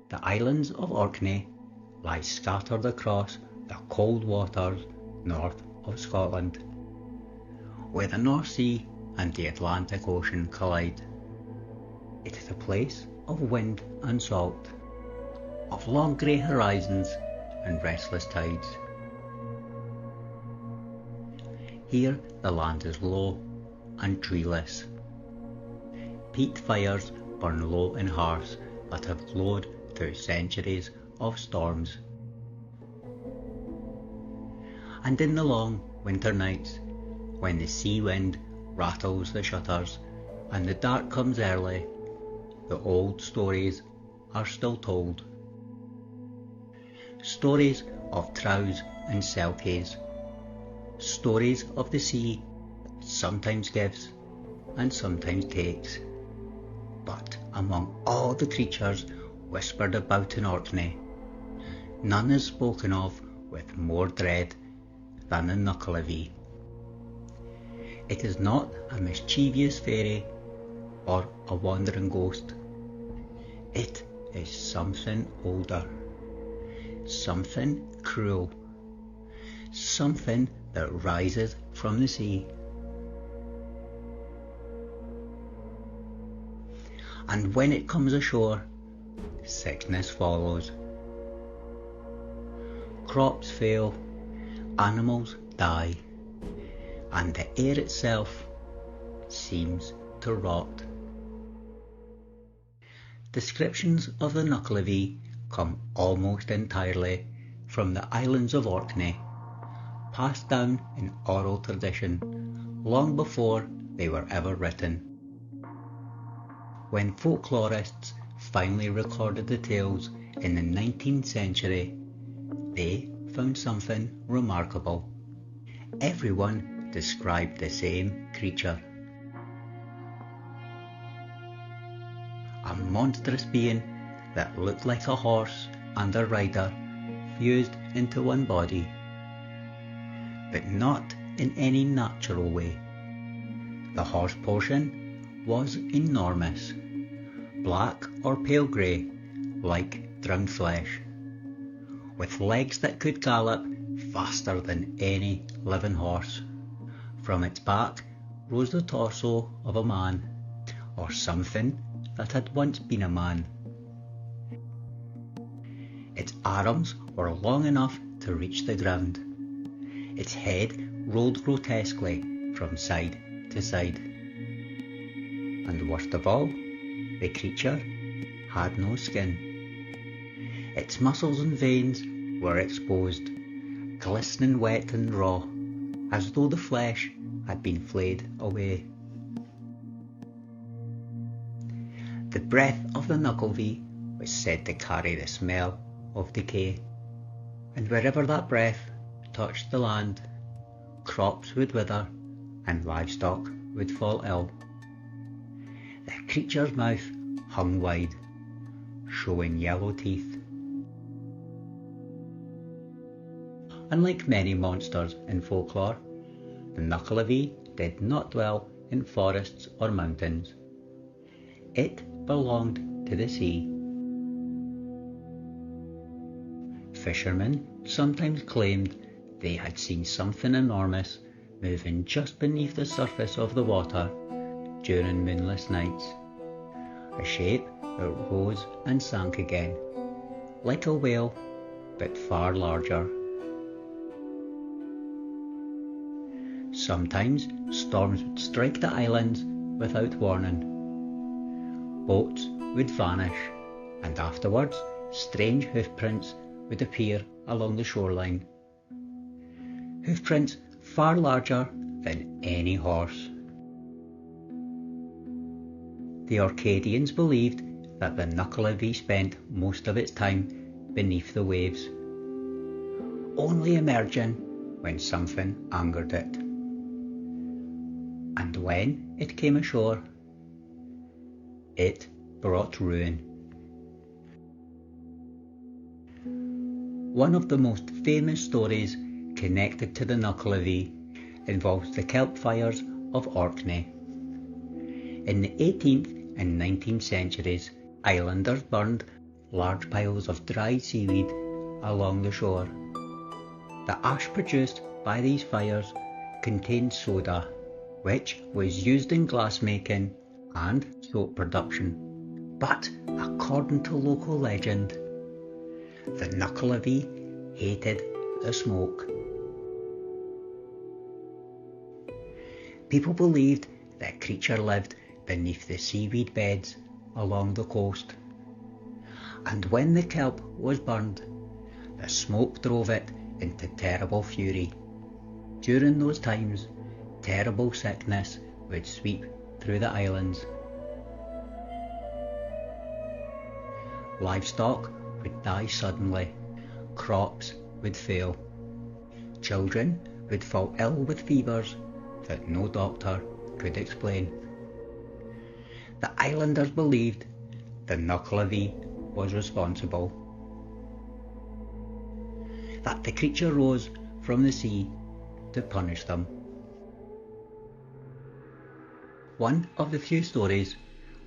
The islands of Orkney lie scattered across the cold waters north of Scotland, where the North Sea and the Atlantic Ocean collide. It is a place of wind and salt, of long grey horizons and restless tides. Here the land is low and treeless. Peat fires burn low in hearths that have glowed through centuries of storms. And in the long winter nights, when the sea wind rattles the shutters and the dark comes early, the old stories are still told. Stories of troughs and selkies, stories of the sea that sometimes gives and sometimes takes. But among all the creatures whispered about in Orkney, none is spoken of with more dread than the Nuckelavee. It is not a mischievous fairy or a wandering ghost. It is something older, something cruel, something that rises from the sea. And when it comes ashore, sickness follows. Crops fail, animals die, and the air itself seems to rot. Descriptions of the Nuckelavee come almost entirely from the islands of Orkney, passed down in oral tradition long before they were ever written. When folklorists finally recorded the tales in the 19th century, they found something remarkable. Everyone described the same creature. A monstrous being that looked like a horse and a rider fused into one body, but not in any natural way. The horse portion was enormous, black or pale grey, like drowned flesh, with legs that could gallop faster than any living horse. From its back rose the torso of a man, or something that had once been a man. Its arms were long enough to reach the ground. Its head rolled grotesquely from side to side. And worst of all, the creature had no skin. Its muscles and veins were exposed, glistening wet and raw, as though the flesh had been flayed away. The breath of the Nuckelavee was said to carry the smell of decay, and wherever that breath touched the land, crops would wither and livestock would fall ill. The creature's mouth hung wide, showing yellow teeth. Unlike many monsters in folklore, the Nuckelavee did not dwell in forests or mountains. It belonged to the sea. Fishermen sometimes claimed they had seen something enormous moving just beneath the surface of the water during moonless nights, a shape that rose and sank again, like a whale, but far larger. Sometimes storms would strike the islands without warning. Boats would vanish, and afterwards strange hoofprints would appear along the shoreline. Hoofprints far larger than any horse. The Orcadians believed that the Nuckelavee spent most of its time beneath the waves, only emerging when something angered it. And when it came ashore, it brought ruin. One of the most famous stories connected to the Nuckelavee involves the kelp fires of Orkney. In the 18th and 19th centuries, islanders burned large piles of dried seaweed along the shore. The ash produced by these fires contained soda, which was used in glass making and soap production. But according to local legend, the Nuckelavee hated the smoke. People believed that a creature lived beneath the seaweed beds along the coast, and when the kelp was burned, the smoke drove it into terrible fury. During those times, terrible sickness would sweep through the islands. Livestock would die suddenly, crops would fail, children would fall ill with fevers that no doctor could explain. The islanders believed the Nuckelavee was responsible, that the creature rose from the sea to punish them. One of the few stories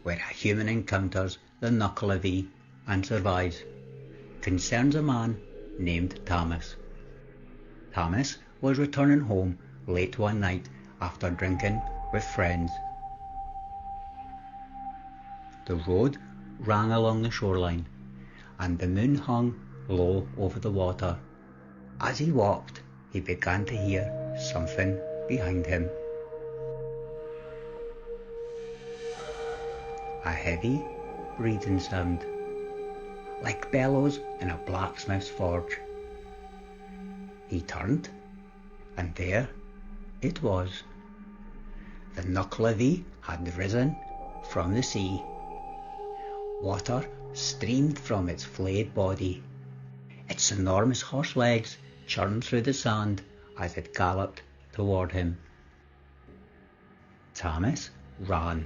where a human encounters the Nuckelavee and survives concerns a man named Tammas. Tammas was returning home late one night after drinking with friends. The road ran along the shoreline, and the moon hung low over the water. As he walked, he began to hear something behind him. A heavy breathing sound, like bellows in a blacksmith's forge. He turned, and there it was. The Nuckelavee had risen from the sea. Water streamed from its flayed body. Its enormous horse legs churned through the sand as it galloped toward him. Tammas ran.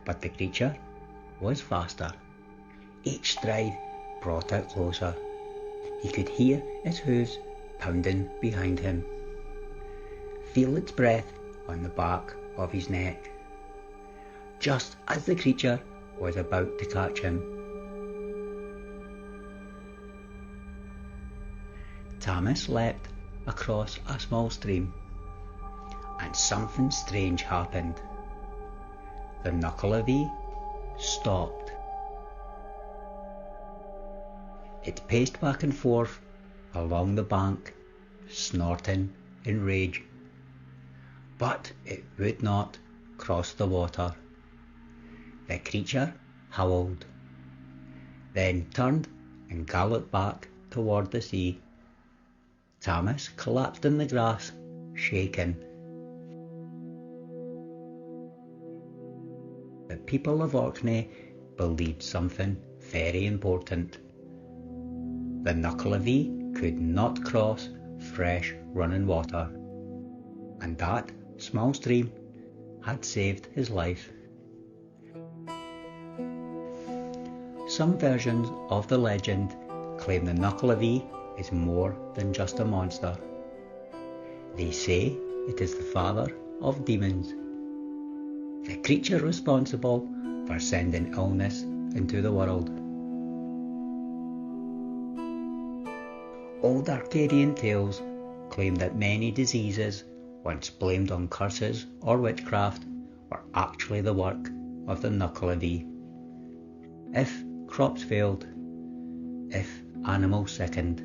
But the creature was faster. Each stride brought it closer. He could hear its hooves pounding behind him, feel its breath on the back of his neck, just as the creature was about to catch him. Tammas leapt across a small stream, and something strange happened. The Nuckelavee stopped. It paced back and forth along the bank, snorting in rage. But it would not cross the water. The creature howled, then turned and galloped back toward the sea. Tammas collapsed in the grass, shaken. The people of Orkney believed something very important. The Nuckelavee could not cross fresh running water, and that small stream had saved his life. Some versions of the legend claim the Nuckelavee is more than just a monster. They say it is the father of demons, the creature responsible for sending illness into the world. Old Arcadian tales claim that many diseases, once blamed on curses or witchcraft, were actually the work of the Nuckelavee. If crops failed, if animals sickened,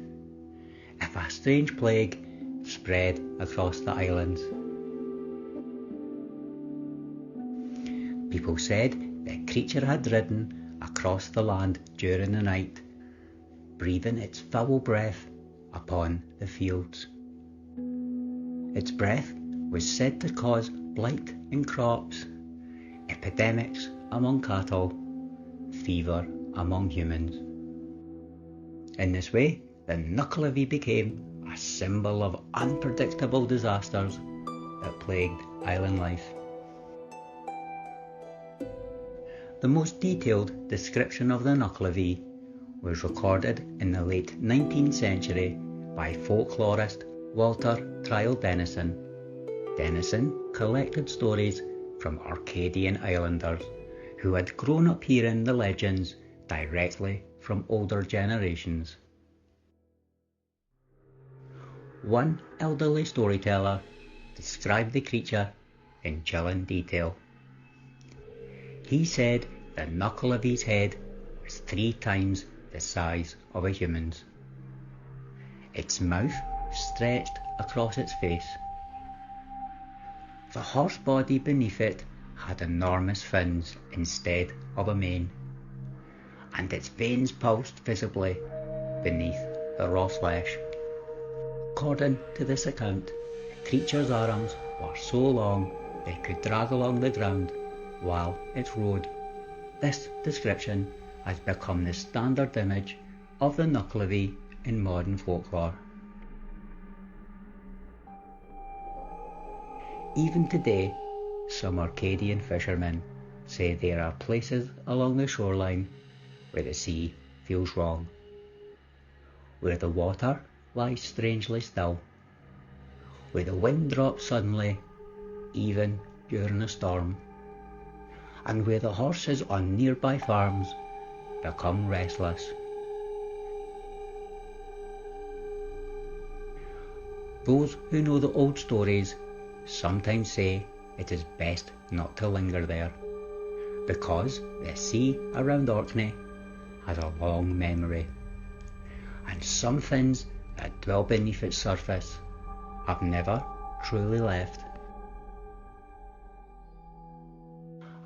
if a strange plague spread across the islands. People said the creature had ridden across the land during the night, breathing its foul breath upon the fields. Its breath was said to cause blight in crops, epidemics among cattle, fever among humans. In this way, the Nuckelavee became a symbol of unpredictable disasters that plagued island life. The most detailed description of the Nuckelavee was recorded in the late 19th century by folklorist Walter Traill Denison. Denison collected stories from Arcadian islanders who had grown up hearing the legends directly from older generations. One elderly storyteller described the creature in chilling detail. He said that Nuckelavee's head was 3 times the size of a human's. Its mouth stretched across its face. The horse body beneath it had enormous fins instead of a mane, and its veins pulsed visibly beneath the raw flesh. According to this account, the creature's arms were so long they could drag along the ground while it rode. This description has become the standard image of the Nuckelavee in modern folklore. Even today, some Orcadian fishermen say there are places along the shoreline where the sea feels wrong, where the water lies strangely still, where the wind drops suddenly, even during a storm, and where the horses on nearby farms become restless. Those who know the old stories sometimes say it is best not to linger there, because the sea around Orkney has a long memory, and some things that dwell beneath its surface have never truly left.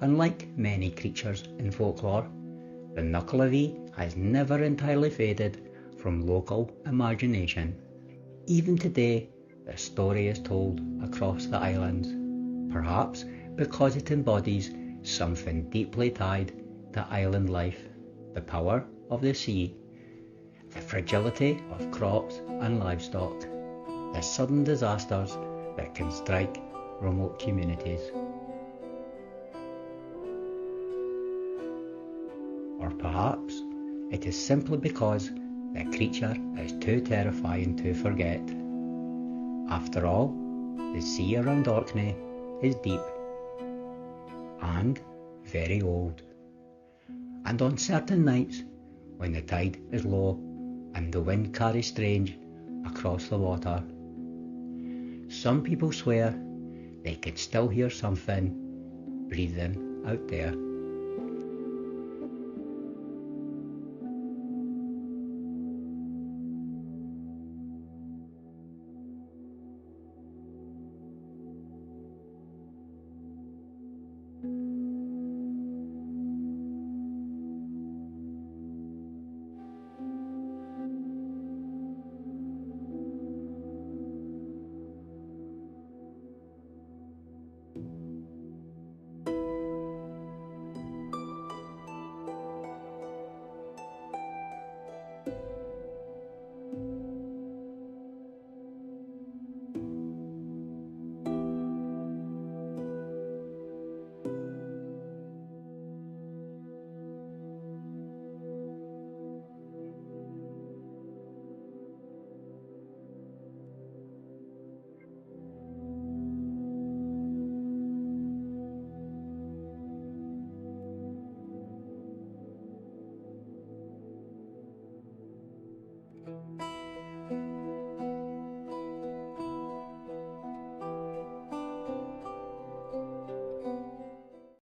Unlike many creatures in folklore, the Nuckelavee has never entirely faded from local imagination. Even today, the story is told across the islands, perhaps because it embodies something deeply tied to island life: the power of the sea, the fragility of crops and livestock, the sudden disasters that can strike remote communities. Or perhaps it is simply because the creature is too terrifying to forget. After all, the sea around Orkney is deep and very old, and on certain nights when the tide is low and the wind carries strange across the water, some people swear they can still hear something breathing out there.